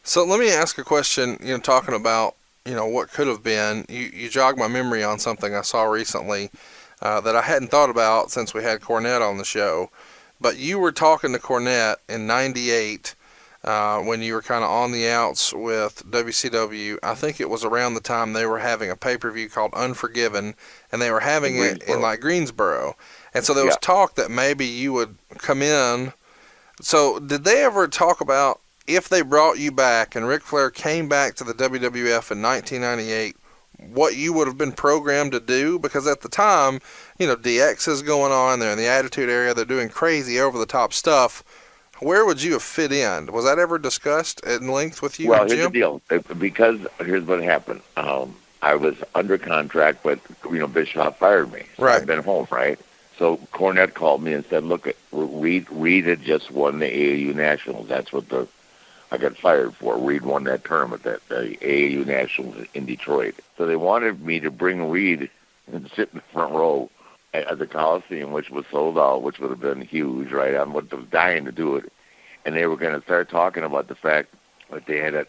So let me ask a question. Talking about what could have been. You jogged my memory on something I saw recently that I hadn't thought about since we had Cornette on the show. But you were talking to Cornette in '98 when you were kind of on the outs with WCW. I think it was around the time they were having a pay-per-view called Unforgiven, and they were In having it in Greensboro. like Greensboro. And so there was Yeah. talk that maybe you would come in. So did they ever talk about if they brought you back and Ric Flair came back to the WWF in 1998, what you would have been programmed to do? Because at the time, DX is going on, they're in the Attitude Era, they're doing crazy over the top stuff. Where would you have fit in? Was that ever discussed at length with you Well, and here's the Jim? deal. Because here's what happened. I was under contract, but Bischoff fired me, so Right. I've been home, right? So Cornette called me and said, "Look, Reed had just won the AAU Nationals. That's what I got fired for. Reed won that tournament, that the AAU Nationals in Detroit. So they wanted me to bring Reed and sit in the front row at the Coliseum, which was sold out, which would have been huge, right? I was dying to do it, and they were going to start talking about the fact that they had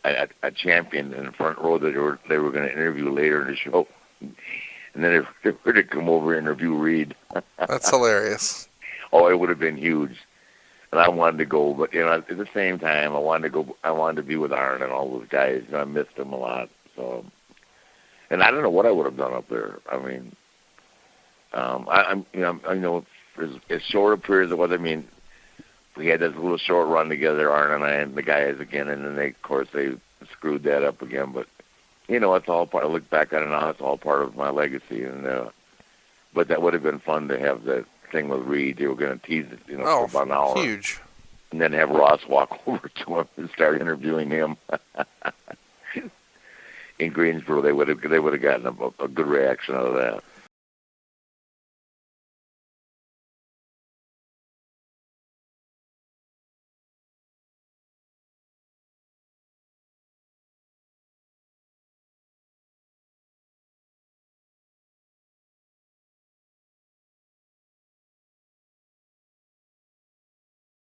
a champion in the front row that they were going to interview later in the show, and then they were to come over and interview Reed. That's hilarious. Oh, it would have been huge. And I wanted to go, but at the same time, I wanted to go. I wanted to be with Arn and all those guys. I missed them a lot. So, and I don't know what I would have done up there. I mean, I know as short a period as it was. I mean, we had this little short run together, Arn and I, and the guys again, and then of course, they screwed that up again. But it's all part. I look back on it now; it's all part of my legacy. And but that would have been fun to have that thing with Reed. They were going to tease it, for Oh, about an hour. huge. And then have Ross walk over to him and start interviewing him. In Greensboro, they would have gotten a good reaction out of that.